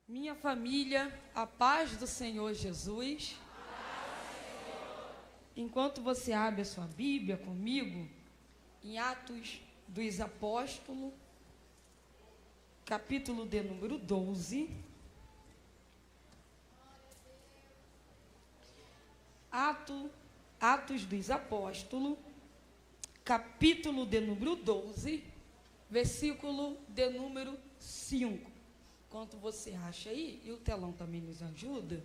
Minha família, a paz do Senhor Jesus. Enquanto você abre a sua Bíblia comigo, em Atos dos Apóstolos, capítulo de número 12. Atos dos Apóstolos, capítulo de número 12, versículo de número 5. Enquanto você acha aí, e o telão também nos ajuda,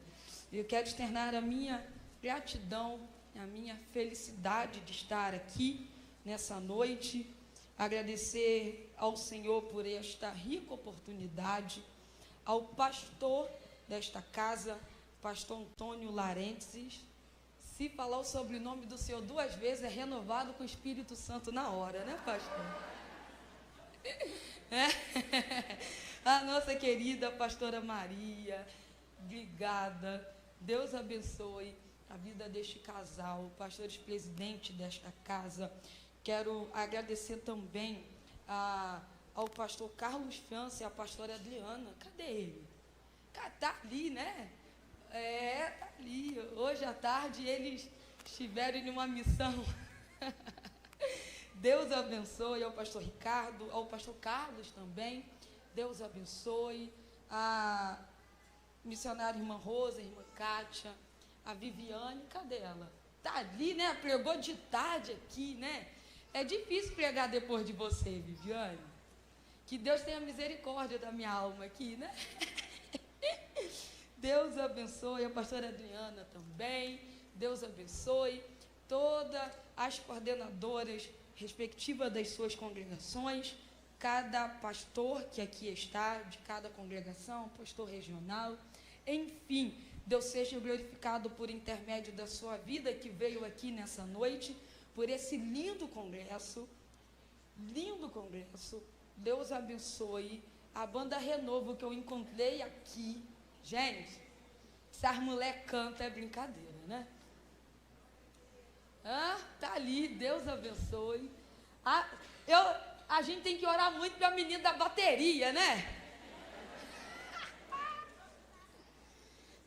eu quero externar a minha gratidão, a minha felicidade de estar aqui nessa noite, agradecer ao Senhor por esta rica oportunidade, ao pastor desta casa, pastor Antônio Larentes. Se falar o sobrenome do Senhor duas vezes, é renovado com o Espírito Santo na hora, né, pastor? A nossa querida pastora Maria, obrigada. Deus abençoe a vida deste casal, pastores presidente desta casa. Quero agradecer também ao pastor Carlos França e à pastora Adriana. Cadê ele? Está ali, né? Está ali. Hoje à tarde eles estiveram em uma missão. Deus abençoe ao pastor Ricardo, ao pastor Carlos também. Deus abençoe a missionária irmã Rosa, irmã Kátia, a Viviane, cadê ela? Está ali, né? Pregou de tarde aqui, né? É difícil pregar depois de você, Viviane. Que Deus tenha misericórdia da minha alma aqui, né? Deus abençoe a pastora Adriana também. Deus abençoe todas as coordenadoras respectivas das suas congregações, cada pastor que aqui está, de cada congregação, pastor regional, enfim, Deus seja glorificado por intermédio da sua vida que veio aqui nessa noite, por esse lindo congresso, Deus abençoe a banda Renovo que eu encontrei aqui. Gente, essas mulheres cantam é brincadeira, né? Tá ali, Deus abençoe. A gente tem que orar muito para a menina da bateria, né?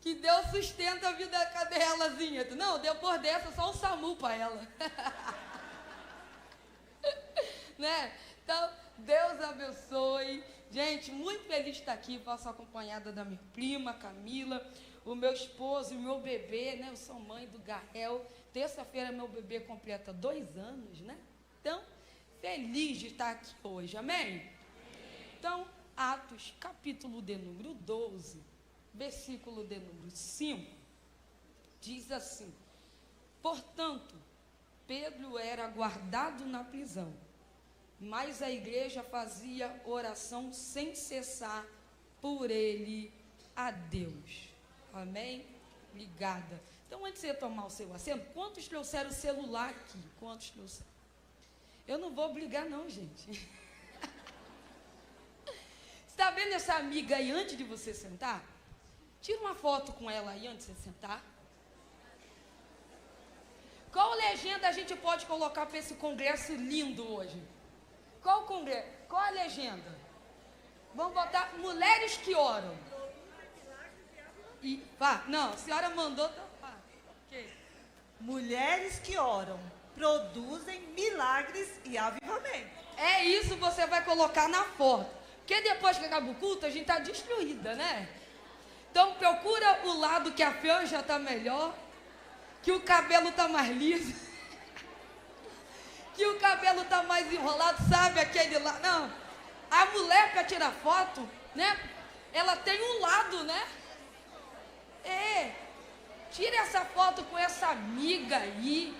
Que Deus sustenta a vida, cadê elazinha? Não, depois dessa, só um SAMU para ela. Né? Então, Deus abençoe. Gente, muito feliz de estar aqui. Passo acompanhada da minha prima, Camila, o meu esposo e o meu bebê, né? Eu sou mãe do Gael. Terça-feira, meu bebê completa 2 anos, né? Então, feliz de estar aqui hoje, amém? Então, Atos, capítulo de número 12, versículo de número 5, diz assim: portanto, Pedro era guardado na prisão, mas a igreja fazia oração sem cessar por ele a Deus. Amém? Obrigada. Então, antes de você tomar o seu assento, quantos trouxeram o celular aqui? Quantos trouxeram? Eu não vou brigar não, gente. Você está vendo essa amiga aí antes de você sentar? Tira uma foto com ela aí antes de você sentar. Qual legenda a gente pode colocar para esse congresso lindo hoje? Qual congresso? Qual a legenda? Vamos botar mulheres que oram. Não, a senhora mandou. Okay. Mulheres que oram produzem milagres e avivamento. É isso, você vai colocar na foto. Porque depois que acaba o culto, a gente está destruída, né? Então procura o lado que a franja está melhor, que o cabelo está mais liso, que o cabelo está mais enrolado, sabe aquele lá? Não, a mulher para tirar foto, né? Ela tem um lado, né? Tira essa foto com essa amiga aí,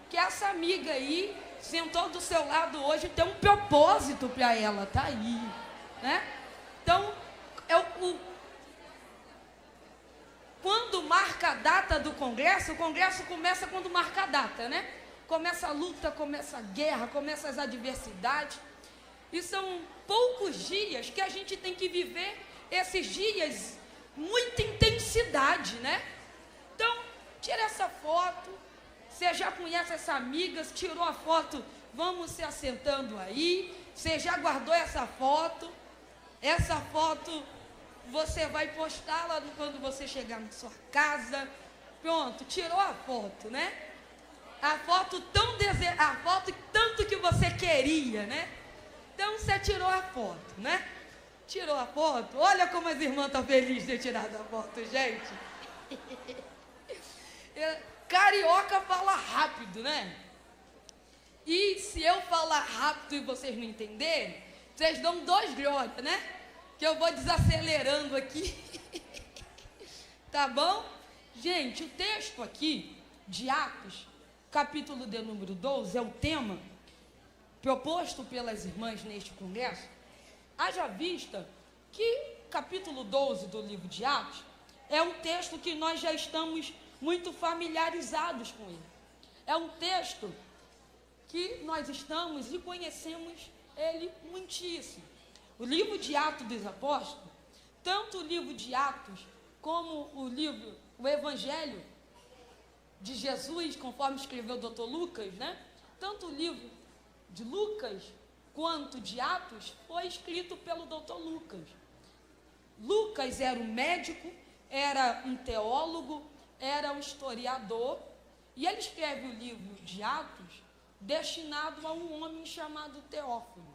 que essa amiga aí sentou do seu lado hoje, tem um propósito para ela, tá aí, né? Então, quando marca a data do congresso, o congresso começa quando marca a data, né? Começa a luta, começa a guerra, começa as adversidades, e são poucos dias que a gente tem que viver esses dias, muita intensidade, né? Então, tira essa foto. Você já conhece essa amiga, tirou a foto, vamos se assentando aí. Você já guardou essa foto você vai postá-la quando você chegar na sua casa. Pronto, tirou a foto, né? A foto tanto que você queria, né? Então você tirou a foto, né? Tirou a foto. Olha como as irmãs estão felizes de ter tirado a foto, gente. Carioca fala rápido, né? E se eu falar rápido e vocês não entenderem, vocês dão 2 glórias, né? Que eu vou desacelerando aqui. Tá bom? Gente, o texto aqui de Atos, capítulo de número 12, é o tema proposto pelas irmãs neste congresso. Haja vista que capítulo 12 do livro de Atos é um texto que nós já estamos muito familiarizados com ele. É um texto que nós estamos e conhecemos ele muitíssimo. O livro de Atos dos Apóstolos, tanto o livro de Atos como o Evangelho de Jesus, conforme escreveu o doutor Lucas, né? Tanto o livro de Lucas quanto de Atos foi escrito pelo doutor Lucas. Lucas era um médico, era um teólogo, era um historiador, e ele escreve o livro de Atos destinado a um homem chamado Teófilo.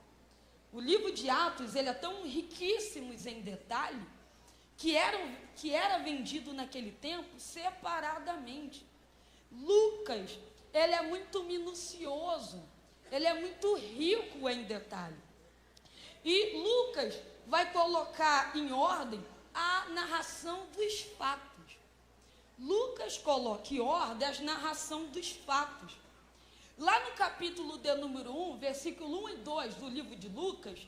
O livro de Atos, ele é tão riquíssimo em detalhe, que era vendido naquele tempo separadamente. Lucas, ele é muito minucioso, ele é muito rico em detalhe. E Lucas vai colocar em ordem a narração dos fatos. Lucas coloca em ordem a narração dos fatos. Lá no capítulo de número 1, versículo 1 e 2 do livro de Lucas,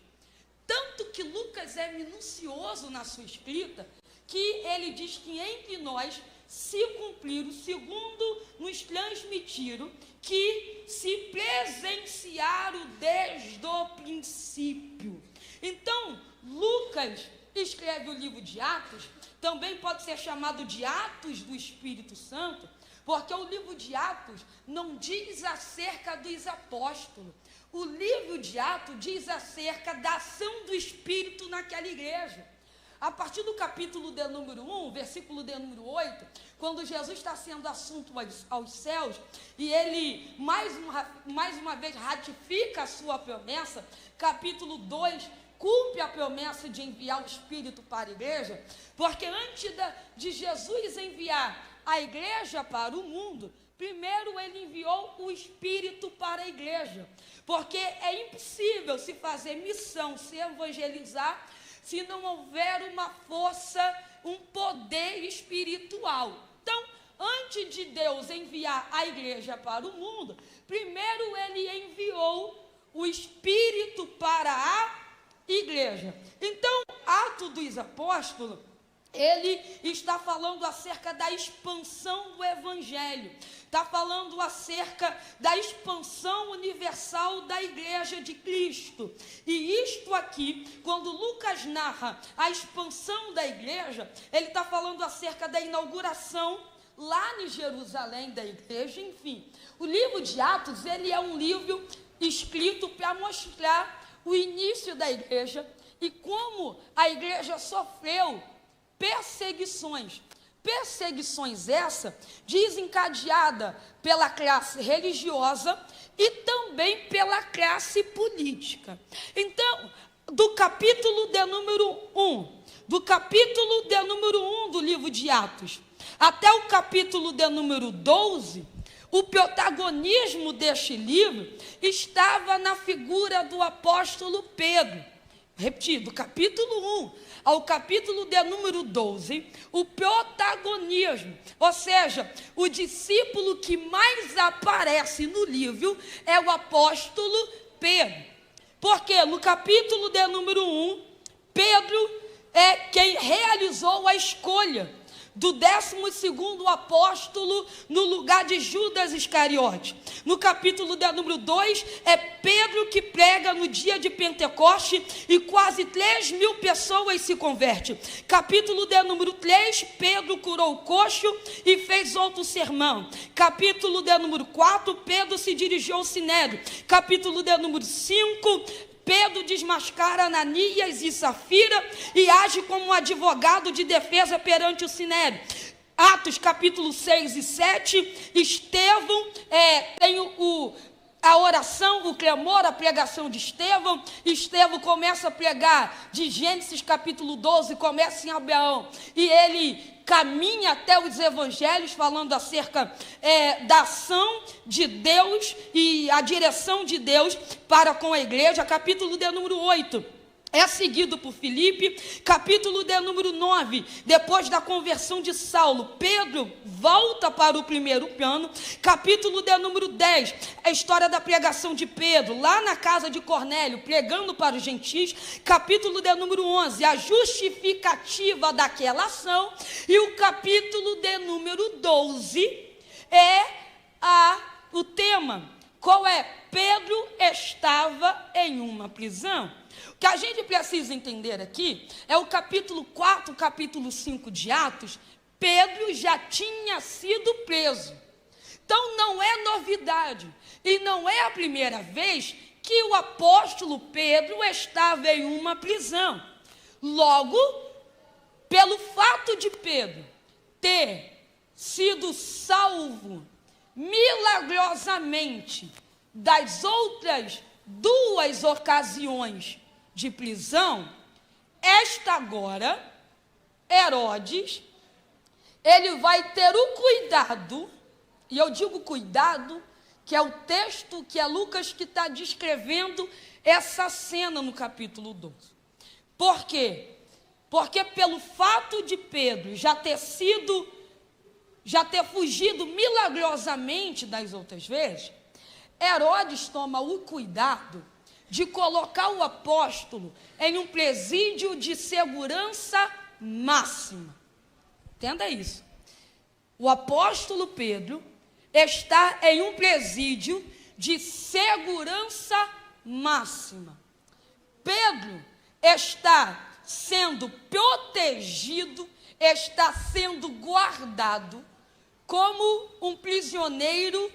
tanto que Lucas é minucioso na sua escrita, que ele diz que entre nós se cumpriram, segundo nos transmitiram, que se presenciaram desde o princípio. Então, Lucas escreve o livro de Atos, também pode ser chamado de Atos do Espírito Santo, porque o livro de Atos não diz acerca dos apóstolos. O livro de Atos diz acerca da ação do Espírito naquela igreja. A partir do capítulo de número 1, versículo de número 8, quando Jesus está sendo assunto aos céus, e ele mais uma vez ratifica a sua promessa, capítulo 2, cumpre a promessa de enviar o Espírito para a igreja, porque antes de Jesus enviar a igreja para o mundo, primeiro ele enviou o Espírito para a igreja, porque é impossível se fazer missão, se evangelizar, se não houver uma força, um poder espiritual. Então, antes de Deus enviar a igreja para o mundo, primeiro ele enviou o Espírito para a igreja. Então, Atos dos Apóstolos, ele está falando acerca da expansão do Evangelho, está falando acerca da expansão universal da Igreja de Cristo. E isto aqui, quando Lucas narra a expansão da igreja, ele está falando acerca da inauguração lá em Jerusalém da igreja, enfim. O livro de Atos, ele é um livro escrito para mostrar o início da igreja e como a igreja sofreu perseguições essa desencadeada pela classe religiosa e também pela classe política. Então, do capítulo de número 1 do livro de Atos até o capítulo de número 12, o protagonismo deste livro estava na figura do apóstolo Pedro. Repetido, capítulo 1 ao capítulo de número 12, o protagonismo, ou seja, o discípulo que mais aparece no livro é o apóstolo Pedro. Porque no capítulo de número 1, Pedro é quem realizou a escolha do 12º apóstolo no lugar de Judas Iscariote. No capítulo de número 2, é Pedro que prega no dia de Pentecoste e quase 3.000 pessoas se convertem. Capítulo de número 3, Pedro curou o coxo e fez outro sermão. Capítulo de número 4, Pedro se dirigiu ao Sinédrio. Capítulo de número 5, Pedro desmascara Ananias e Safira e age como um advogado de defesa perante o Sinédrio. Atos capítulo 6 e 7, Estevão tem a oração, o clamor, a pregação de Estevão. Estevão começa a pregar de Gênesis capítulo 12, começa em Abraão, e ele caminha até os evangelhos falando acerca da ação de Deus e a direção de Deus para com a igreja. Capítulo de número 8 é seguido por Filipe. Capítulo de número 9, depois da conversão de Saulo, Pedro volta para o primeiro plano. Capítulo de número 10, a história da pregação de Pedro, lá na casa de Cornélio, pregando para os gentios. Capítulo de número 11, a justificativa daquela ação. E o capítulo de número 12 é o tema. Qual é? Pedro estava em uma prisão. O que a gente precisa entender aqui é o capítulo 4, capítulo 5 de Atos. Pedro já tinha sido preso. Então não é novidade e não é a primeira vez que o apóstolo Pedro estava em uma prisão. Logo, pelo fato de Pedro ter sido salvo milagrosamente das outras 2 ocasiões de prisão, esta agora, Herodes, ele vai ter o cuidado, e eu digo cuidado, que é o texto que é Lucas que está descrevendo essa cena no capítulo 12. Por quê? Porque pelo fato de Pedro já ter fugido milagrosamente das outras vezes, Herodes toma o cuidado de colocar o apóstolo em um presídio de segurança máxima. Entenda isso. O apóstolo Pedro está em um presídio de segurança máxima. Pedro está sendo protegido, está sendo guardado como um prisioneiro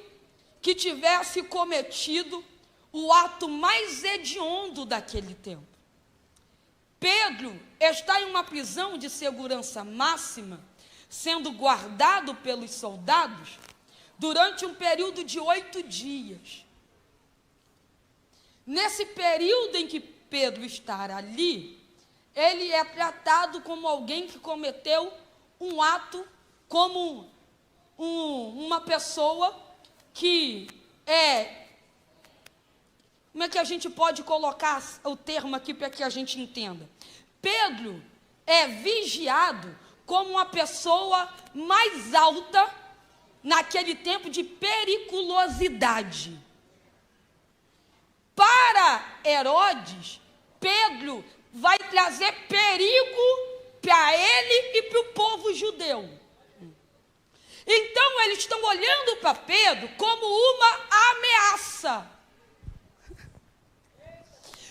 que tivesse cometido o ato mais hediondo daquele tempo. Pedro está em uma prisão de segurança máxima, sendo guardado pelos soldados durante um período de 8 dias. Nesse período em que Pedro está ali, ele é tratado como alguém que cometeu um ato, como uma pessoa que como é que a gente pode colocar o termo aqui para que a gente entenda? Pedro é vigiado como uma pessoa mais alta naquele tempo de periculosidade. Para Herodes, Pedro vai trazer perigo para ele e para o povo judeu. Então eles estão olhando para Pedro como uma ameaça.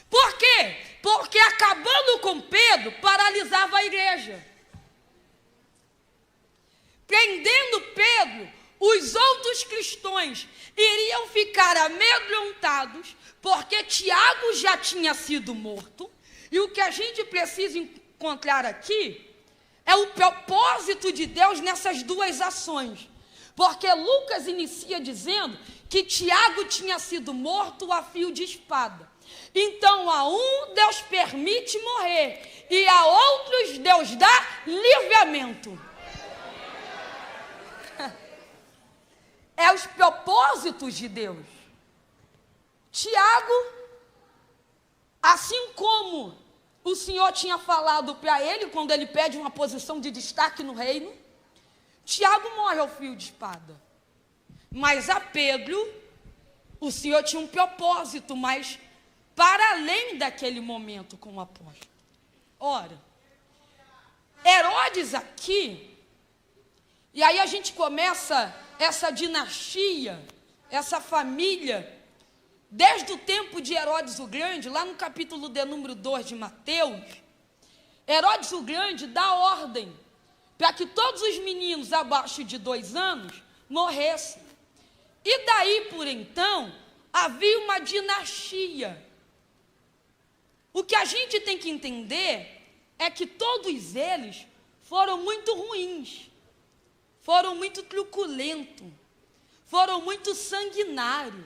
Por quê? Porque acabando com Pedro, paralisava a igreja. Prendendo Pedro, os outros cristãos iriam ficar amedrontados, porque Tiago já tinha sido morto. E o que a gente precisa encontrar aqui é o propósito de Deus nessas 2 ações. Porque Lucas inicia dizendo que Tiago tinha sido morto a fio de espada. Então, a um Deus permite morrer e a outros Deus dá livramento. É os propósitos de Deus. Tiago, assim como o Senhor tinha falado para ele quando ele pede uma posição de destaque no reino, Tiago morre ao fio de espada. Mas a Pedro, o Senhor tinha um propósito, mas para além daquele momento com o apóstolo. Ora, Herodes aqui, e aí a gente começa essa dinastia, essa família, desde o tempo de Herodes o Grande, lá no capítulo de número 2 de Mateus, Herodes o Grande dá ordem para que todos os meninos abaixo de 2 anos morressem. E daí por então, havia uma dinastia. O que a gente tem que entender é que todos eles foram muito ruins, foram muito truculentos, foram muito sanguinários.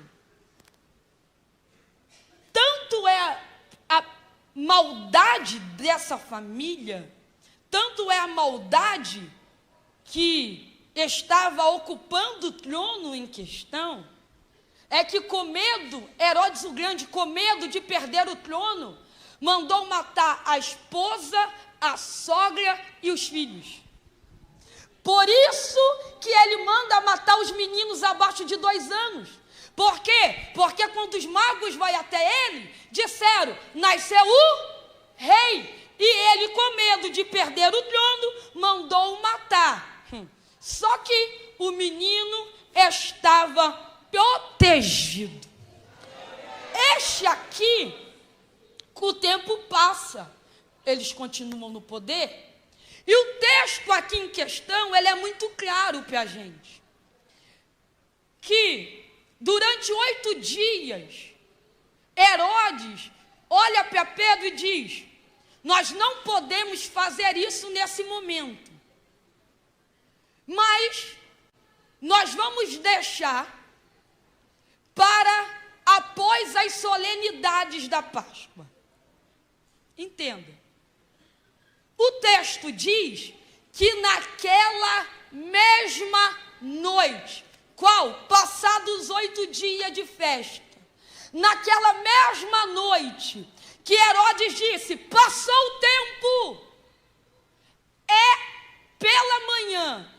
Tanto é a maldade dessa família, tanto é a maldade que estava ocupando o trono em questão, é que com medo, Herodes o Grande, com medo de perder o trono, mandou matar a esposa, a sogra e os filhos. Por isso que ele manda matar os meninos abaixo de 2 anos. Por quê? Porque quando os magos vão até ele, disseram, nasceu o rei. E ele, com medo de perder o trono, mandou matar. Só que o menino estava protegido. Este aqui, o tempo passa, eles continuam no poder. E o texto aqui em questão, ele é muito claro para a gente. Que durante 8 dias, Herodes olha para Pedro e diz, nós não podemos fazer isso nesse momento. Mas nós vamos deixar para após as solenidades da Páscoa. Entenda. O texto diz que naquela mesma noite, qual? Passados 8 dias de festa, naquela mesma noite, que Herodes disse, passou o tempo, pela manhã,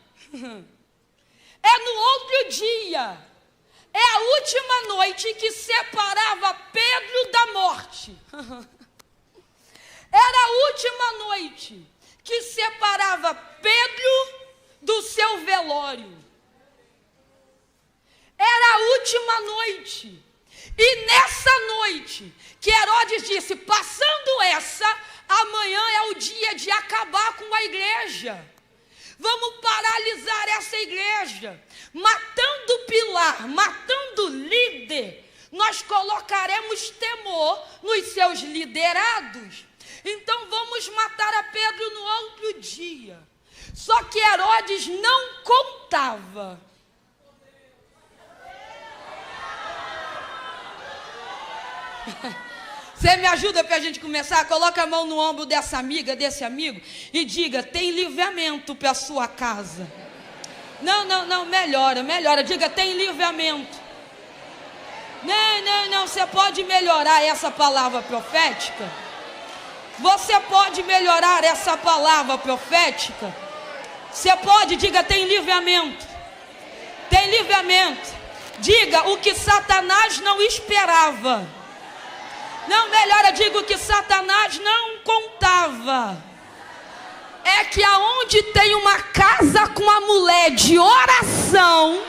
é no outro dia, é a última noite que separava Pedro da morte. Era a última noite que separava Pedro do seu velório. Era a última noite. E nessa noite que Herodes disse, passando essa, amanhã é o dia de acabar com a igreja. Vamos paralisar essa igreja. Matando pilar, matando líder, nós colocaremos temor nos seus liderados. Então vamos matar a Pedro no outro dia. Só que Herodes não contava. Você me ajuda para a gente começar? Coloca a mão no ombro dessa amiga, desse amigo e diga, tem livramento para a sua casa. Não, melhora. Diga, tem livramento. Não, você pode melhorar essa palavra profética? Você pode melhorar essa palavra profética? Você pode, diga, tem livramento. Tem livramento. Diga, o que Satanás não esperava. Não, melhora, diga, o que Satanás não contava. É que aonde tem uma casa com a mulher de oração...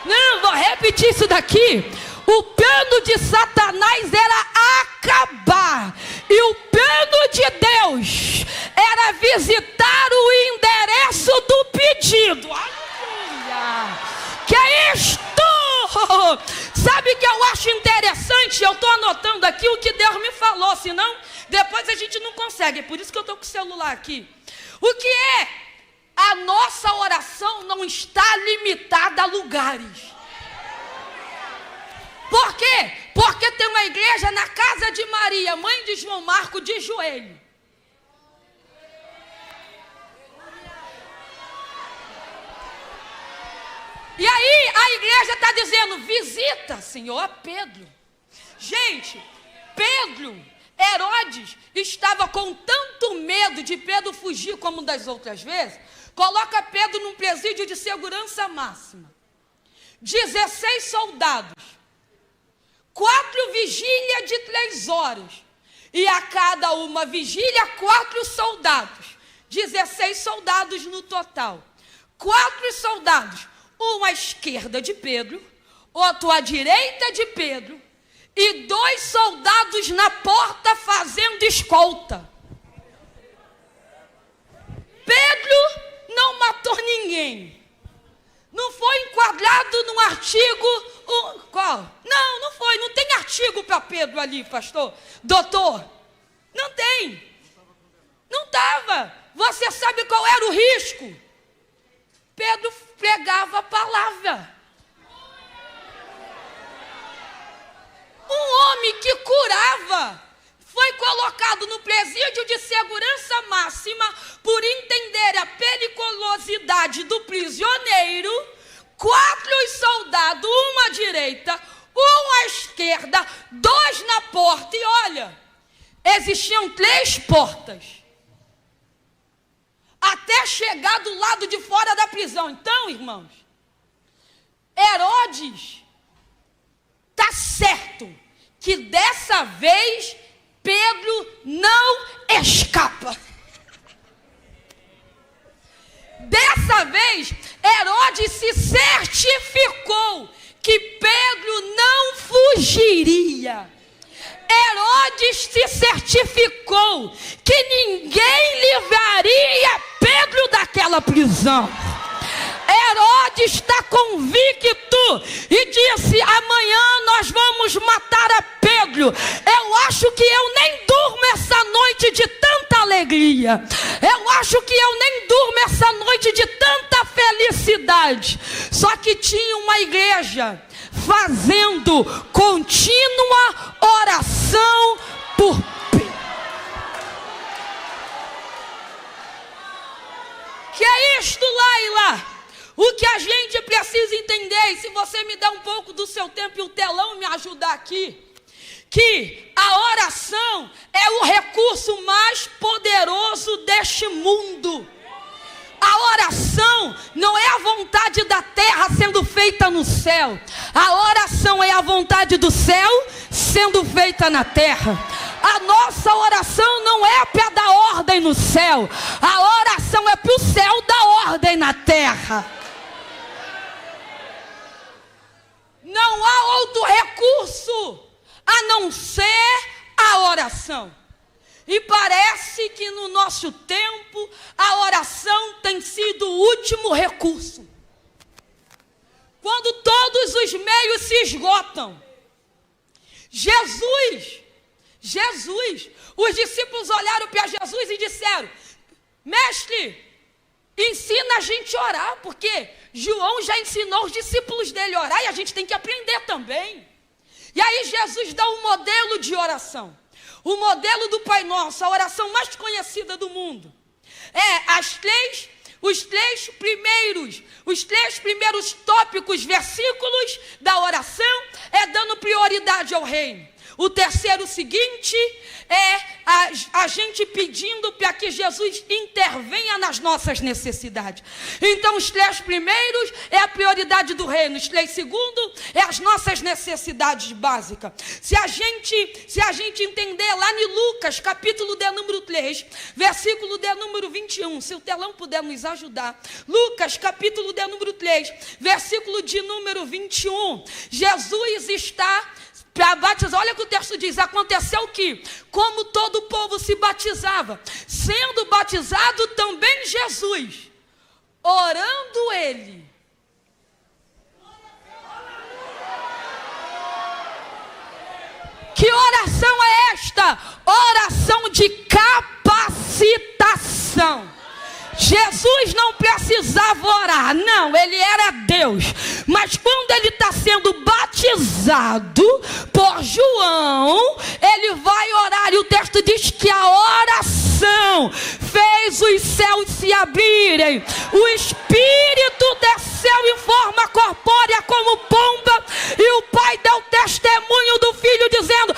Não, vou repetir isso daqui. O plano de Satanás era acabar. E o plano de Deus era visitar o endereço do pedido. Aleluia! Que é isto? Sabe o que eu acho interessante? Eu estou anotando aqui o que Deus me falou. Senão, depois a gente não consegue. É por isso que eu estou com o celular aqui. O que é? A nossa oração não está limitada a lugares. Por quê? Porque tem uma igreja na casa de Maria, mãe de João Marco, de joelho. E aí a igreja está dizendo, visita, Senhor, Pedro. Gente, Herodes estava com tanto medo de Pedro fugir como das outras vezes, coloca Pedro num presídio de segurança máxima. 16 soldados. 4 vigílias de 3 horas. E a cada uma vigília, 4 soldados. 16 soldados no total. 4 soldados. Um à esquerda de Pedro, outro à direita de Pedro. E 2 soldados na porta fazendo escolta. Pedro não matou ninguém. Não foi enquadrado num artigo. Qual? Não foi. Não tem artigo para Pedro ali, pastor. Doutor. Não tem. Não estava. Você sabe qual era o risco? Pedro pregava a palavra. Um homem que curava foi colocado no presídio de segurança máxima por entender a periculosidade do prisioneiro. 4 soldados, um à direita, um à esquerda, 2 na porta. E olha, existiam 3 portas até chegar do lado de fora da prisão. Então, irmãos, Herodes está certo que dessa vez Pedro não escapa. Dessa vez, Herodes se certificou que Pedro não fugiria. Herodes se certificou que ninguém livraria Pedro daquela prisão. Herodes está convicto e disse: amanhã nós vamos matar a Pedro. Eu acho que eu nem durmo essa noite de tanta alegria. Eu acho que eu nem durmo essa noite de tanta felicidade. Só que tinha uma igreja fazendo contínua oração por Pedro. Que é isto, Laila? O que a gente precisa entender, e se você me der um pouco do seu tempo e o telão me ajudar aqui, que a oração é o recurso mais poderoso deste mundo. A oração não é a vontade da terra sendo feita no céu. A oração é a vontade do céu sendo feita na terra. A nossa oração não é para dar ordem no céu. A oração é para o céu dar ordem na terra. Não há outro recurso a não ser a oração. E parece que no nosso tempo a oração tem sido o último recurso. Quando todos os meios se esgotam. Jesus, os discípulos olharam para Jesus e disseram: mestre, ensina a gente a orar, porque João já ensinou os discípulos dele a orar e a gente tem que aprender também. E aí Jesus dá um modelo de oração. O modelo do Pai Nosso, a oração mais conhecida do mundo. É os três primeiros tópicos, versículos da oração, é dando prioridade ao reino. O terceiro seguinte é a gente pedindo para que Jesus intervenha nas nossas necessidades. Então os 3 primeiros é a prioridade do reino. Os 3 segundos é as nossas necessidades básicas. Se a gente entender lá em Lucas, capítulo de número 3, versículo de número 21, se o telão puder nos ajudar. Lucas, capítulo de número 3, versículo de número 21. Jesus está para batizar. Olha o que o texto diz: aconteceu que, como todo o povo se batizava, sendo batizado também Jesus, orando ele. Que oração é esta? Oração de capacitação. Jesus não precisava orar, não, ele era Deus. Mas quando ele está sendo batizado por João, ele vai orar, e o texto diz que a oração fez os céus se abrirem, o Espírito desceu em forma corpórea como pomba, e o Pai deu testemunho do Filho, dizendo: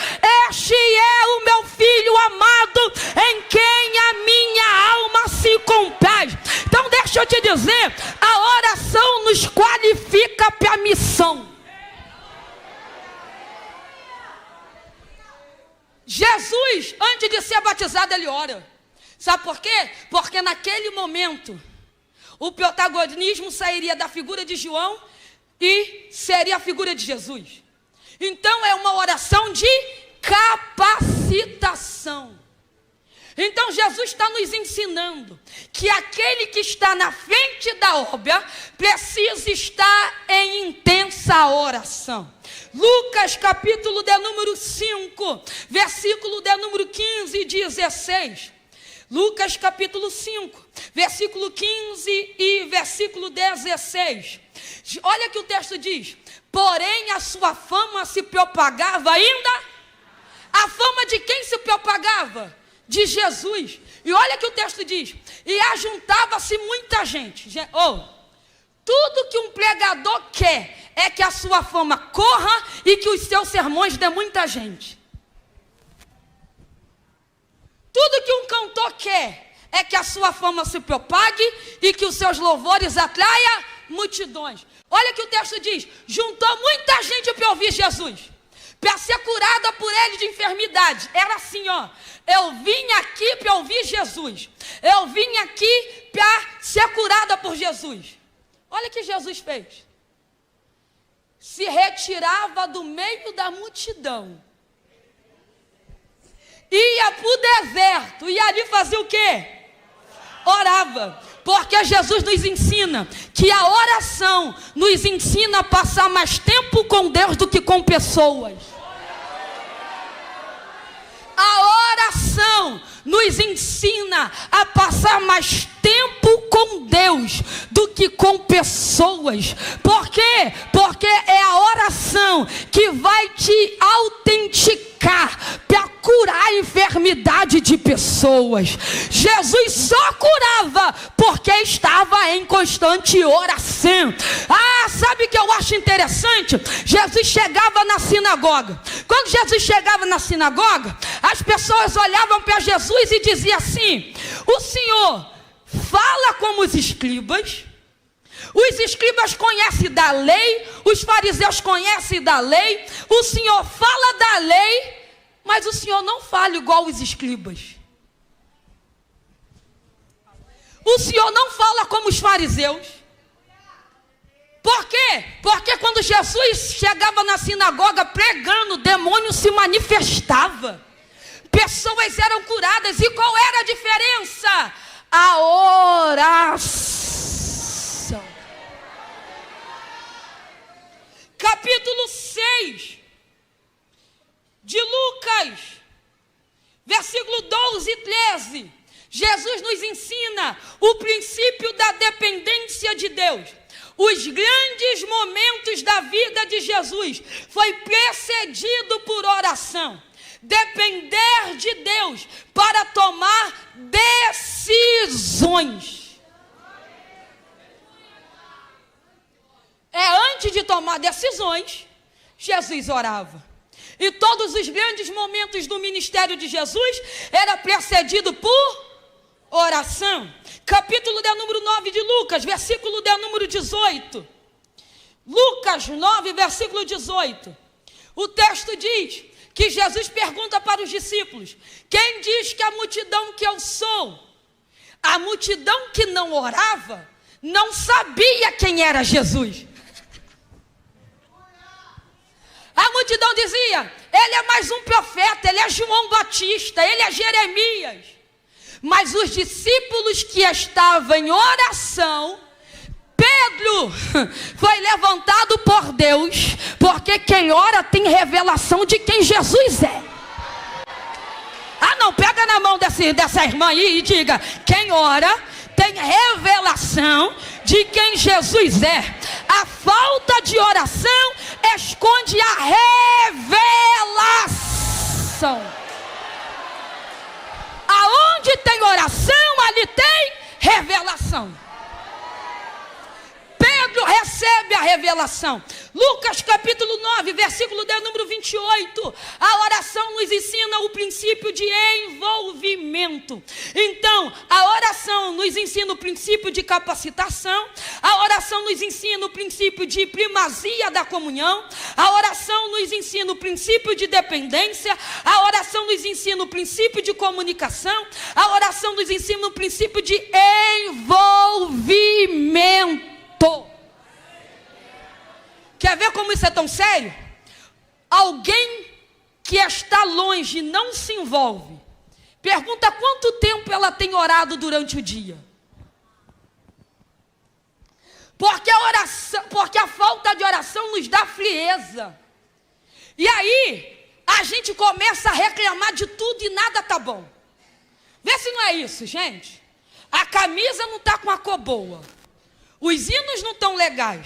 este é o meu Filho amado, em quem a minha alma se compraz. Então deixa eu te dizer, a oração nos qualifica para a missão. Jesus, antes de ser batizado, ele ora. Sabe por quê? Porque naquele momento o protagonismo sairia da figura de João e seria a figura de Jesus. Então é uma oração de capacitação. Então Jesus está nos ensinando que aquele que está na frente da obra precisa estar em intensa oração. Lucas capítulo de número 5, versículo de número 15 e 16. Lucas capítulo 5, versículo 15 e versículo 16. Olha que o texto diz: porém a sua fama se propagava ainda. A fama de quem se propagava? De Jesus. E olha que o texto diz: e ajuntava-se muita gente. Tudo que um pregador quer é que a sua fama corra e que os seus sermões dê muita gente. Tudo que um cantor quer é que a sua fama se propague e que os seus louvores atraia multidões. Olha que o texto diz: juntou muita gente para ouvir Jesus, para ser curada por ele de enfermidade. Era assim, eu vim aqui para ouvir Jesus, eu vim aqui para ser curada por Jesus. Olha o que Jesus fez: se retirava do meio da multidão, ia para o deserto, e ali fazia o quê? Orava. Porque Jesus nos ensina que a oração nos ensina a passar mais tempo com Deus do que com pessoas. A oração nos ensina a passar mais tempo com Deus do que com pessoas. Por quê? Porque é a oração que vai te autenticar para curar a enfermidade de pessoas. Jesus só curava porque estava em constante oração. Sabe o que eu acho interessante? Jesus chegava na sinagoga. Quando Jesus chegava na sinagoga, as pessoas olhavam para Jesus e diziam assim: o Senhor fala como os escribas. Os escribas conhecem da lei, os fariseus conhecem da lei. O Senhor fala da lei, mas o Senhor não fala igual os escribas. O Senhor não fala como os fariseus. Por quê? Porque quando Jesus chegava na sinagoga pregando, o demônio se manifestava, pessoas eram curadas. E qual era a diferença? A oração. Capítulo 6 de Lucas, versículo 12 e 13. Jesus nos ensina o princípio da dependência de Deus. Os grandes momentos da vida de Jesus foi precedido por oração. Depender de Deus para tomar decisões. Antes de tomar decisões, Jesus orava. E todos os grandes momentos do ministério de Jesus era precedido por oração. Capítulo de número 9 de Lucas, versículo de número 18. Lucas 9, versículo 18. O texto diz que Jesus pergunta para os discípulos: quem diz que a multidão que eu sou? A multidão que não orava não sabia quem era Jesus. A multidão dizia: ele é mais um profeta, ele é João Batista, ele é Jeremias. Mas os discípulos que estavam em oração, Pedro foi levantado por Deus, porque quem ora tem revelação de quem Jesus é. Não, pega na mão dessa irmã aí e diga: quem ora tem revelação de quem Jesus é. A falta de oração esconde a revelação. Aonde tem oração, ali tem revelação. Pedro recebe a revelação. Lucas capítulo 9, versículo de número 28. A oração nos ensina o princípio de envolvimento. Então, a oração nos ensina o princípio de capacitação. A oração nos ensina o princípio de primazia da comunhão. A oração nos ensina o princípio de dependência. A oração nos ensina o princípio de comunicação. A oração nos ensina o princípio de envolvimento. Quer ver como isso é tão sério? Alguém que está longe não se envolve. Pergunta quanto tempo ela tem orado durante o dia. Porque a falta de oração nos dá frieza. E aí, a gente começa a reclamar de tudo e nada tá bom. Vê se não é isso, gente. A camisa não tá com a cor boa. Os hinos não estão legais.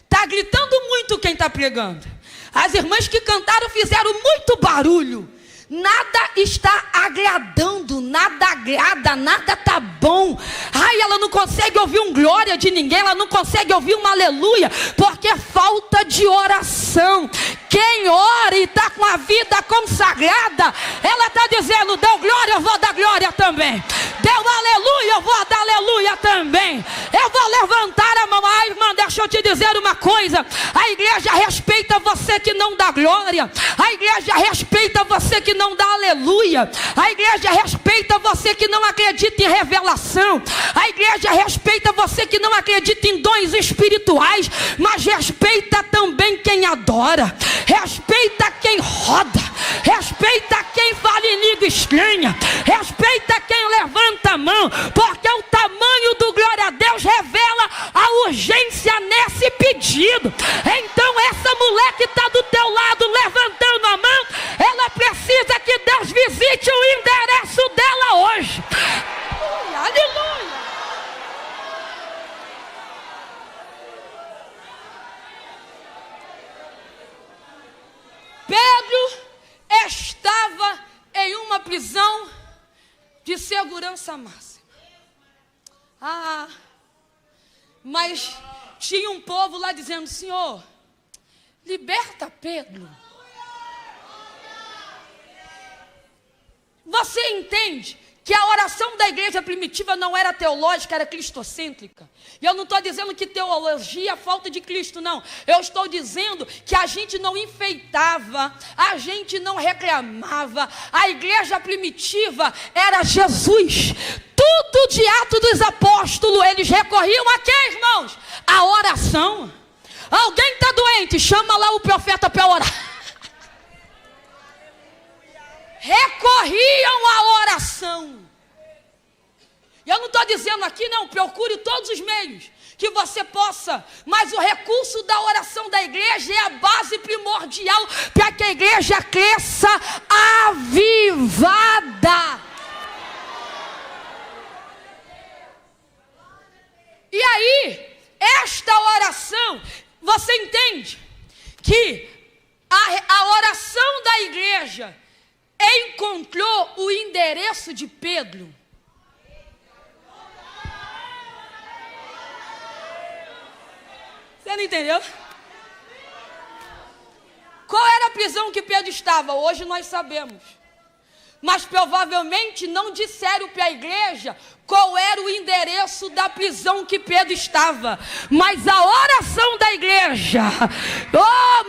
Tá gritando muito quem tá pregando. As irmãs que cantaram fizeram muito barulho. Nada está agradando, nada agrada, nada tá bom. Ai, ela não consegue ouvir um glória de ninguém, ela não consegue ouvir uma aleluia, porque é falta de oração. Quem ora e está com a vida consagrada, ela está dizendo, deu glória, eu vou dar glória também. Deu aleluia, eu vou dar aleluia também. Eu vou levantar a mão. Ai, irmã, deixa eu te dizer uma coisa. A igreja respeita você que não dá glória. A igreja respeita você que não dá aleluia. A igreja respeita você que não acredita em revelação. A igreja respeita você que não acredita em dons espirituais. Mas respeita também quem adora. Respeita quem roda. Respeita quem fala em língua estranha. Respeita quem levanta a mão. Porque o tamanho do glória a Deus revela a urgência nesse pedido. Então essa mulher que está do teu lado levantando a mão, ela precisa que Deus visite o endereço dela hoje. Aleluia, aleluia. Pedro estava em uma prisão de segurança máxima. Mas tinha um povo lá dizendo, Senhor, liberta Pedro. Você entende que a oração da igreja primitiva não era teológica, era cristocêntrica. E eu não estou dizendo que teologia é falta de Cristo, não. Eu estou dizendo que a gente não enfeitava, a gente não reclamava. A igreja primitiva era Jesus. Tudo de Atos dos Apóstolos, eles recorriam a quê, irmãos? A oração. Alguém está doente, chama lá o profeta para orar. Recorriam à oração. Eu não estou dizendo aqui, não, procure todos os meios que você possa, mas o recurso da oração da igreja é a base primordial para que a igreja cresça avivada. E aí, esta oração, você entende que a oração da igreja encontrou o endereço de Pedro. Você não entendeu? Qual era a prisão que Pedro estava? Hoje nós sabemos. Mas provavelmente não disseram para a igreja qual era o endereço da prisão que Pedro estava. Mas a oração da igreja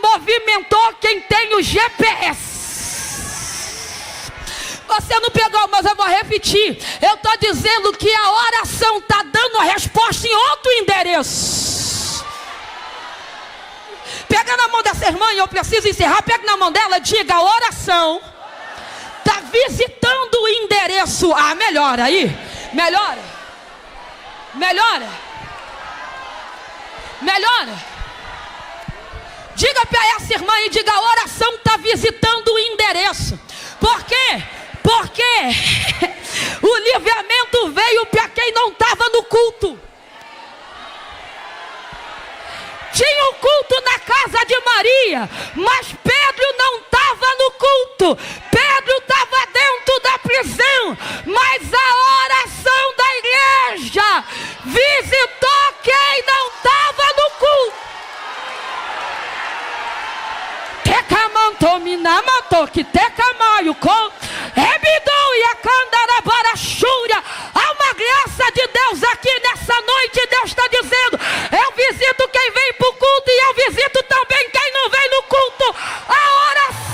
movimentou quem tem o GPS. Você não pegou, mas eu vou repetir. Eu estou dizendo que a oração está dando a resposta em outro endereço. Pega na mão dessa irmã, eu preciso encerrar. Pega na mão dela, diga, a oração está visitando o endereço. Melhora aí. Melhora. Melhora. Melhora. Diga para essa irmã e diga, a oração está visitando o endereço. Por quê? Porque o livramento veio para quem não estava no culto. Tinha um culto na casa de Maria, mas Pedro não estava no culto. Pedro estava dentro da prisão, mas a oração da igreja visitou quem não estava no culto. Há uma graça de Deus aqui nessa noite. Deus está dizendo, eu visito quem vem para o culto e eu visito também quem não vem no culto. A oração.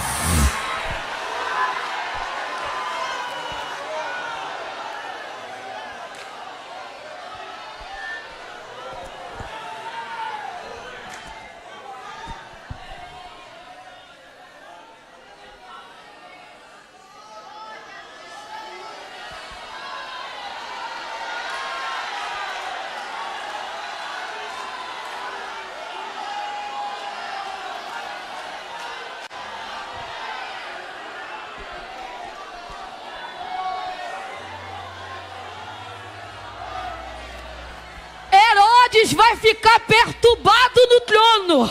Herodes vai ficar perturbado no trono.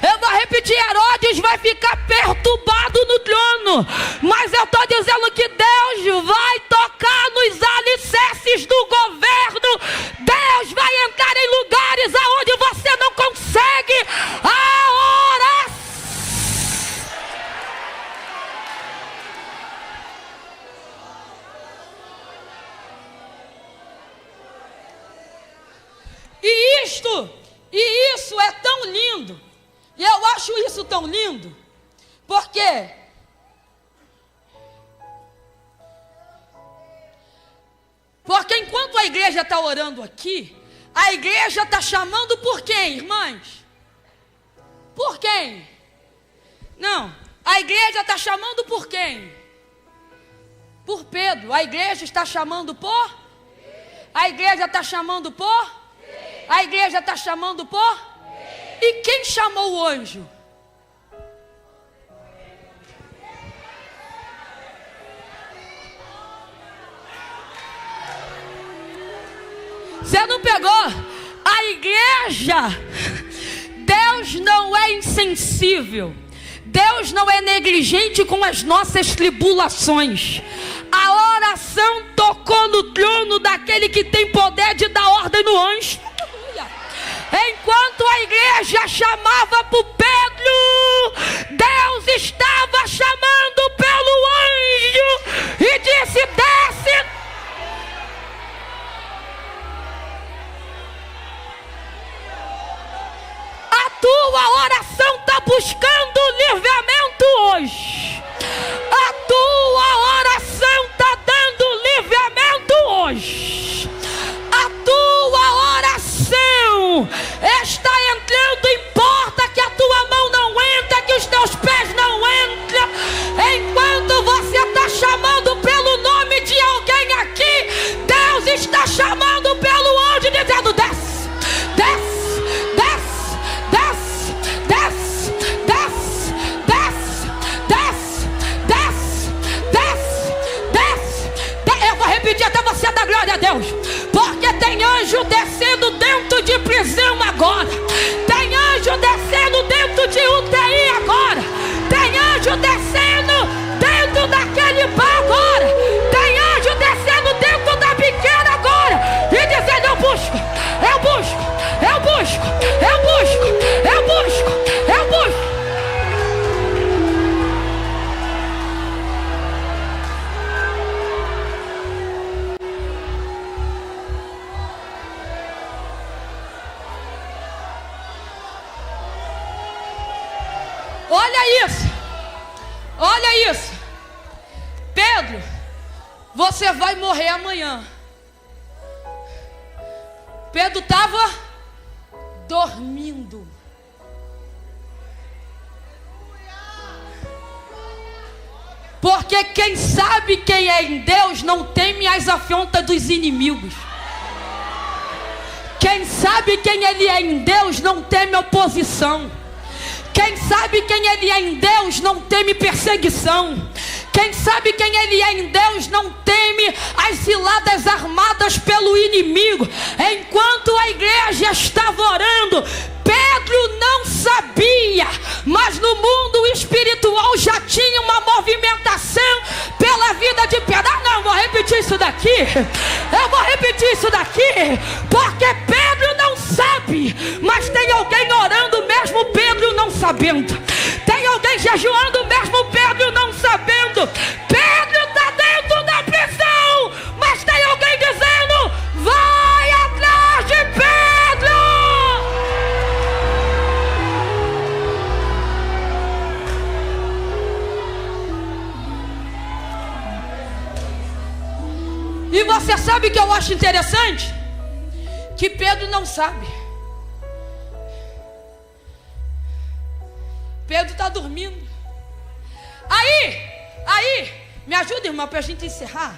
Eu vou repetir, Herodes vai ficar perturbado no trono. Mas eu estou dizendo que Deus vai tocar nos alicerces do governo. Deus vai entrar em lugares aonde você não consegue orar. E isso é tão lindo. E eu acho isso tão lindo. Por quê? Porque enquanto a igreja está orando aqui, a igreja está chamando por quem, irmãs? Por quem? Não, a igreja está chamando por quem? Por Pedro. A igreja está chamando por? A igreja está chamando por? A igreja está chamando por? E quem chamou o anjo? Você não pegou? A igreja, Deus não é insensível. Deus não é negligente com as nossas tribulações. A oração tocou no trono daquele que tem poder de dar ordem no anjo. Enquanto a igreja chamava por Pedro, Deus estava chamando pelo anjo e disse: desce. A tua oração está buscando livramento hoje. A tua oração está dando livramento hoje. A tua oração está entrando. Importa que a tua mão não entre, que os teus pés não entram. Enquanto você está chamando pelo nome de alguém aqui, Deus está chamando pelo anjo, dizendo: desce, desce, desce, desce, desce, desce, desce, desce, desce, desce, desce. Eu vou repetir até você dar glória a Deus. Porque tem anjo descendo dentro de prisão agora. Tem anjo descendo dentro de UTI agora. Tem anjo descendo dentro daquele bar agora. Tem anjo descendo dentro da biqueira agora. E dizendo: eu busco, eu busco, eu busco, eu busco, eu busco, eu busco. Olha isso, olha isso. Pedro, você vai morrer amanhã. Pedro estava dormindo. Porque quem sabe quem é em Deus não teme as afrontas dos inimigos. Quem sabe quem ele é em Deus não teme oposição. Quem sabe quem ele é em Deus não teme perseguição. Quem sabe quem ele é em Deus não teme as ciladas armadas pelo inimigo. Enquanto a igreja estava orando, Pedro não sabia, mas no mundo espiritual já tinha uma movimentação pela vida de Pedro. Ah, não, vou repetir isso daqui. Eu vou repetir isso daqui, porque Pedro não sabe, mas tem alguém orando mesmo Pedro não sabendo. Tem alguém jejuando mesmo Pedro não sabendo. Pedro está dentro da prisão, mas tem alguém dizendo: vai atrás de Pedro. E você sabe o que eu acho interessante? Que Pedro não sabe. Pedro está dormindo. Aí, me ajuda, irmão, para a gente encerrar.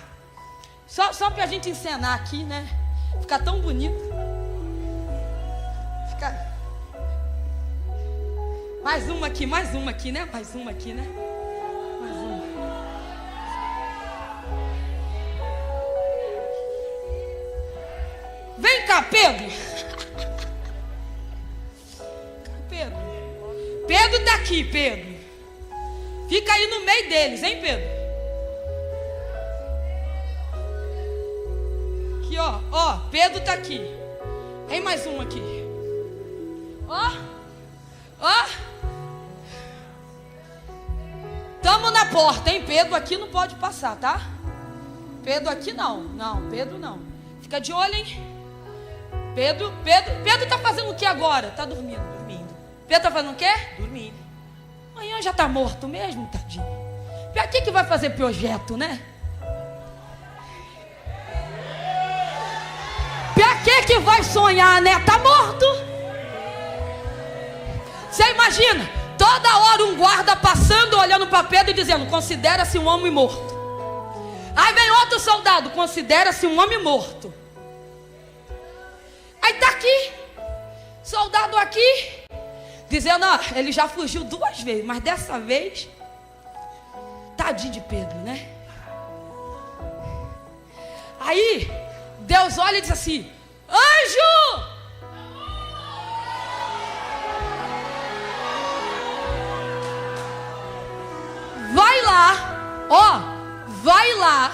Só para a gente encenar aqui, né? Ficar tão bonito. Mais uma aqui, né? Mais uma aqui, né? Mais uma. Vem cá, Pedro. aqui, Pedro. Fica aí no meio deles, hein, Pedro? Aqui, ó, Pedro tá aqui. Tem mais um aqui. Ó. Tamo na porta, hein? Pedro aqui não pode passar, tá? Pedro aqui não. Não, Pedro não. Fica de olho, hein? Pedro tá fazendo o que agora? Tá dormindo. Pedro tá fazendo o quê? Dormindo. Amanhã já tá morto mesmo, tadinho. Pra que vai fazer projeto, né? Pra que vai sonhar, né? Tá morto. Você imagina, toda hora um guarda passando, olhando para Pedro e dizendo: considera-se um homem morto. Aí vem outro soldado: considera-se um homem morto. Aí tá aqui, soldado aqui, dizendo: ó, ele já fugiu 2 vezes, mas dessa vez, tadinho de Pedro, né? Aí Deus olha e diz assim: anjo! Vai lá,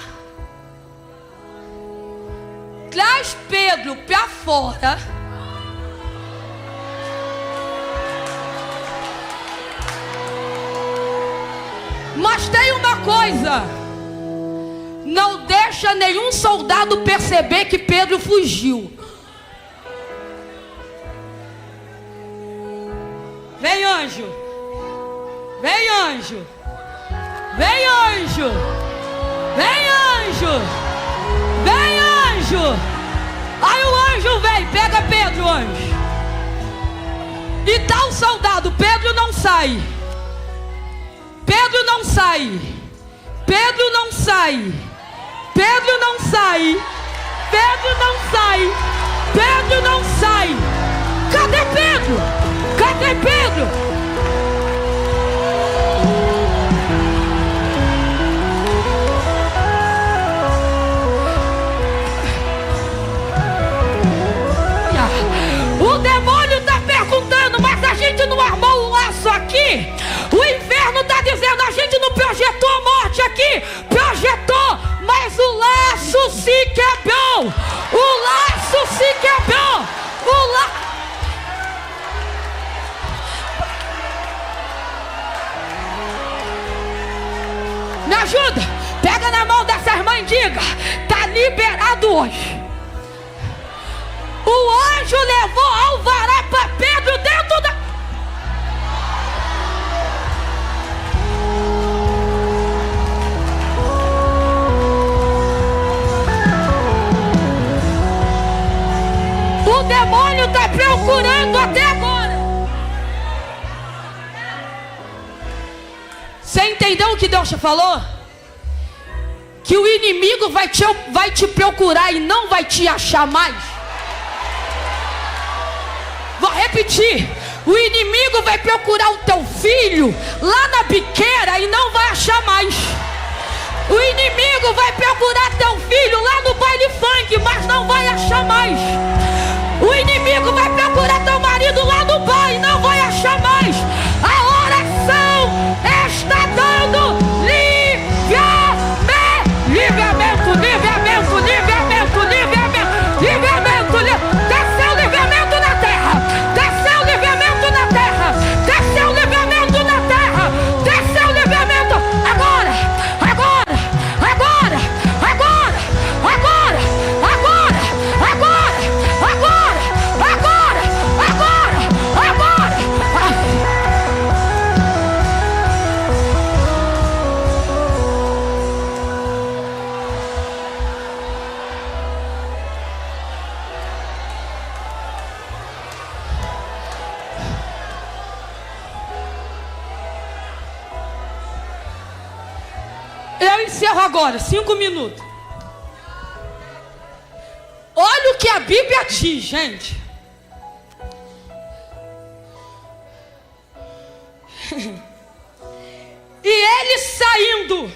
traz Pedro para fora, mas tem uma coisa: não deixa nenhum soldado perceber que Pedro fugiu. Vem, anjo. Vem, anjo. Vem, anjo. Vem, anjo. Vem, anjo. Aí o anjo vem, pega Pedro, anjo. E tá o soldado, Pedro não sai. Pedro não sai. Pedro não sai. Pedro não sai. Pedro não sai. Pedro não sai. Cadê Pedro? Cadê Pedro? O demônio está perguntando: mas a gente não armou um laço aqui? O inferno está dizendo: a gente não projetou a morte aqui. Projetou, mas o laço se quebrou. O laço se quebrou. Me ajuda, pega na mão dessa irmã e diga: tá liberado hoje. O anjo levou alvará para Pedro dentro da... O demônio está procurando até agora. Você entendeu o que Deus te falou? Que o inimigo vai te procurar e não vai te achar mais. Vou repetir: o inimigo vai procurar o teu filho lá na biqueira e não vai achar mais. O inimigo vai procurar teu filho lá no baile funk, mas não vai achar mais. O inimigo vai procurar teu marido lá no bar e não vai achar mais. A oração está dando livramento, livramento, livramento, livramento, livramento, livramento. Desceu livramento na terra. Desceu livramento na terra. Desceu livramento na terra. Desceu livramento. Agora, agora, agora, agora, agora, agora, agora, agora, agora, agora, agora. Eu encerro agora, 5 minutos. Olha o que a Bíblia diz, gente. E ele saindo.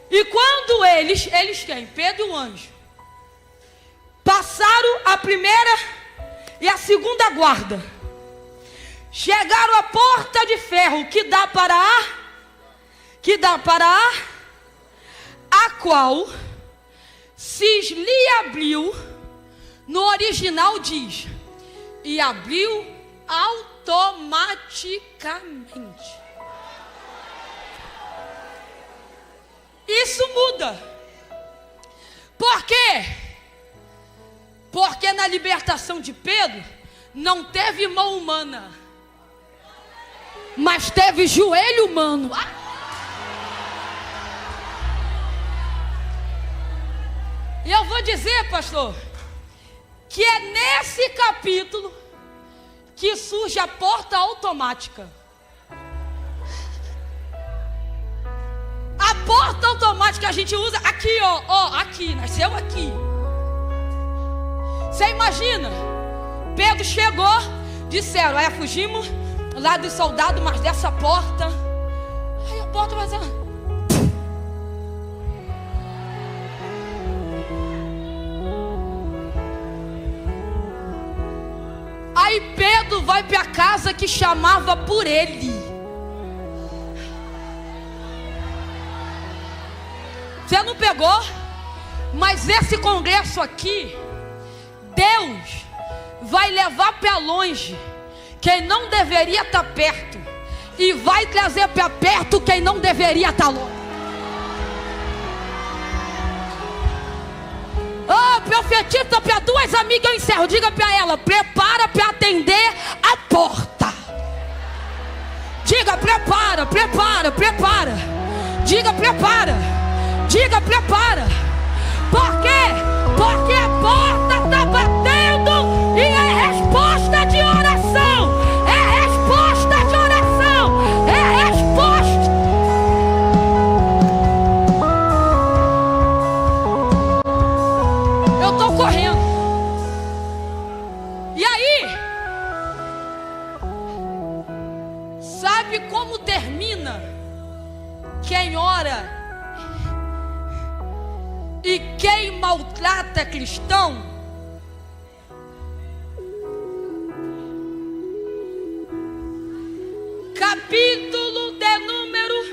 E quando eles quem? Pedro e o anjo passaram a primeira e a segunda guarda chegaram à porta de ferro que dá para a qual se lhe abriu. No original diz: e abriu automaticamente. Isso muda. Por quê? Porque na libertação de Pedro não teve mão humana, mas teve joelho humano. E eu vou dizer, pastor, que é nesse capítulo que surge a porta automática. A porta automática a gente usa aqui, aqui, nasceu aqui. Você imagina? Pedro chegou, disseram, aí fugimos lá dos soldados, mas dessa porta. Aí a porta vai ser... Aí Pedro vai para a casa que chamava por ele. Você não pegou? Mas esse congresso aqui, Deus vai levar para longe quem não deveria estar perto, e vai trazer para perto quem não deveria estar longe. Profetiza para duas amigas, eu encerro. Diga para ela: prepara para atender a porta. Diga: prepara. Diga: prepara. Diga: prepara. Por quê? Porque a porta está batendo e é resposta de oração. É resposta de oração. É resposta. Eu estou correndo. E aí, sabe como termina quem ora e quem maltrata cristão? Capítulo de número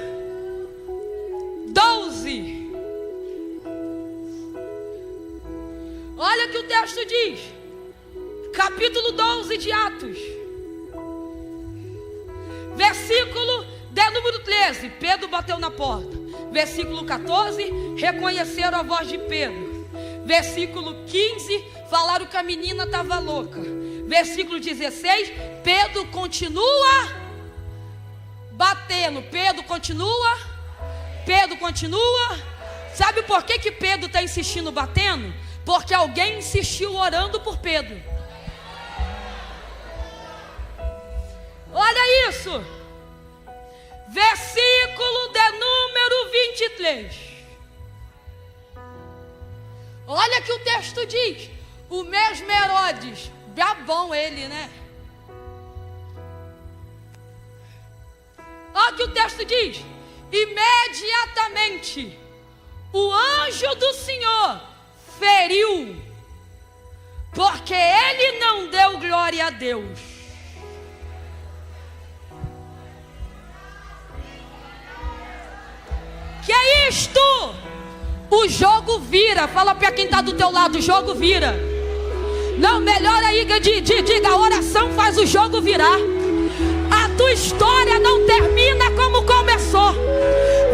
12. Olha o que o texto diz. Capítulo 12 de Atos, versículo de número 13. Pedro bateu na porta. Versículo 14, reconheceram a voz de Pedro. Versículo 15, falaram que a menina estava louca. Versículo 16, Pedro continua batendo. Pedro continua. Sabe por que Pedro está insistindo batendo? Porque alguém insistiu orando por Pedro. Olha isso. Versículo de número 23. Olha que o texto diz. O mesmo Herodes, bom ele, né? Olha o que o texto diz. Imediatamente o anjo do Senhor feriu, porque ele não deu glória a Deus. Que é isto? O jogo vira. Fala para quem está do teu lado: o jogo vira. Não, melhor aí, diga: a oração faz o jogo virar. A tua história não termina como começou.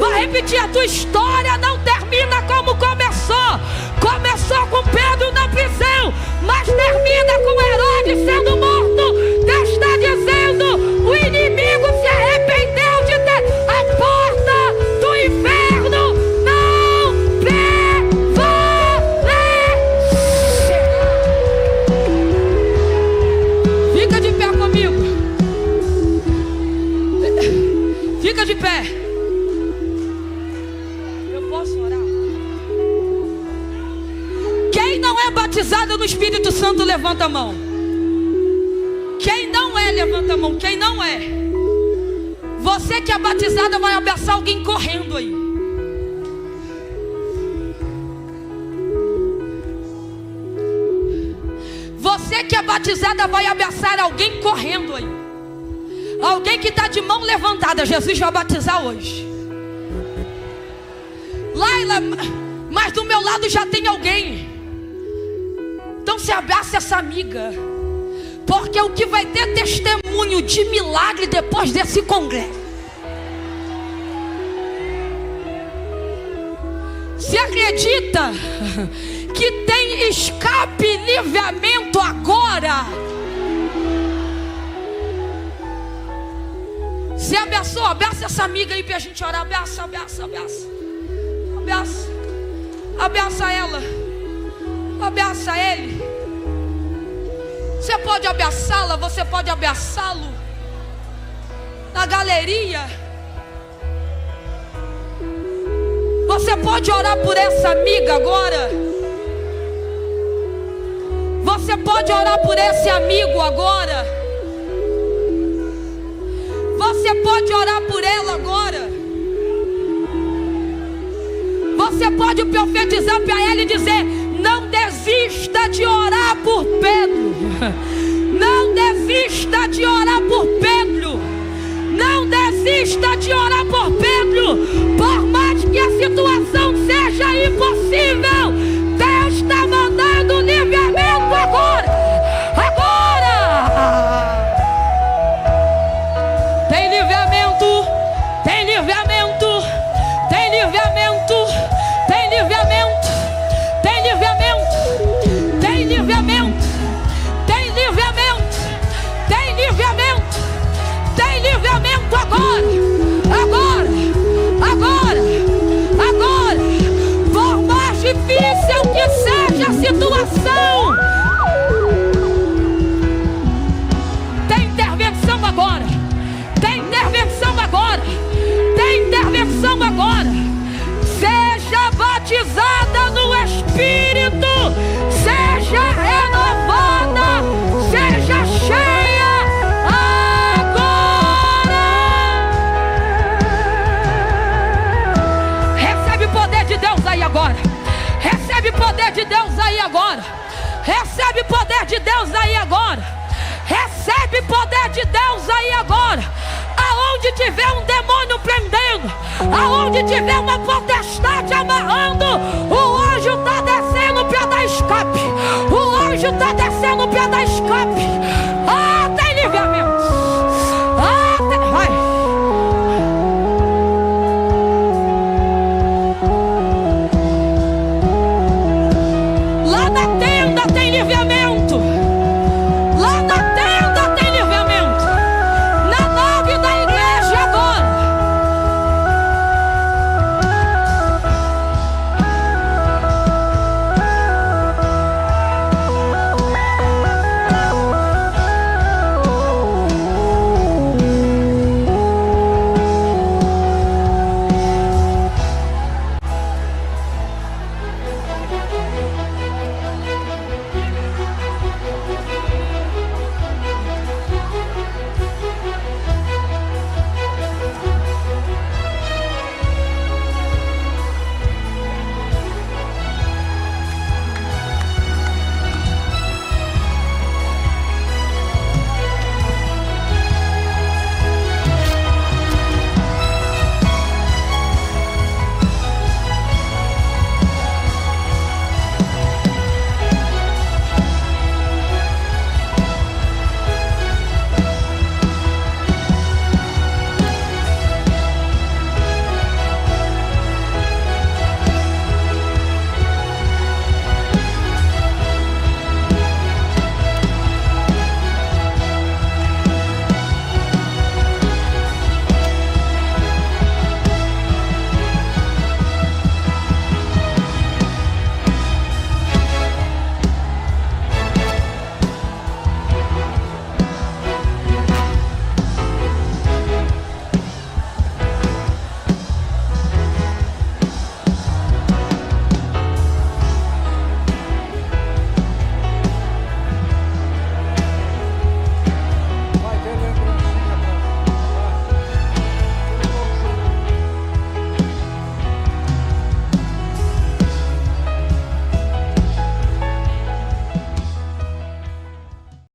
Vai repetir: a tua história não termina como começou. Começou com Pedro na prisão, mas termina com Herodes sendo morto. Deus está dizendo: o inimigo se arrependeu de ter a porta do inferno não prevalece. Fica de pé comigo. Fica de pé. Eu posso orar? Quem não é batizado no Espírito Santo, levanta a mão. Quem não é, levanta a mão. Quem não é? Você que é batizada vai abraçar alguém correndo aí. Você que é batizada vai abraçar alguém correndo aí. Alguém que está de mão levantada. Jesus vai batizar hoje. Laila, mas do meu lado já tem alguém. Então se abraça essa amiga. Porque o que vai ter testemunho de milagre depois desse congresso. Se acredita que tem escape e livramento agora? Se abraçou, abraça essa amiga aí pra gente orar. Abraça, abraça, abraça. Abraça. Abraça ela. Abraça ele. Você pode abraçá-la, você pode abraçá-lo. Na galeria. Você pode orar por essa amiga agora. Você pode orar por esse amigo agora. Você pode orar por ela agora. Você pode profetizar para ela e dizer: não desista de orar por Pedro. Não desista de orar por Pedro. Não desista de orar por Pedro. Por mais que a situação seja impossível, Deus está mandando livramento agora. Agora. Tem livramento. Tem livramento. Tem livramento. Tem livramento. Tem livramento. Tem livramento. Tem livramento. Tem livramento. Tem livramento agora. Agora. Agora. Agora. Por mais difícil que seja a situação, tem intervenção agora. Tem intervenção agora. Tem intervenção agora. Seja batizada no Espírito. Seja renovada. Seja cheia agora. Recebe poder de Deus aí agora. Recebe poder de Deus aí agora. Recebe poder de Deus aí agora. Recebe poder de Deus aí agora. Aonde tiver um demônio prendendo, aonde tiver uma potestade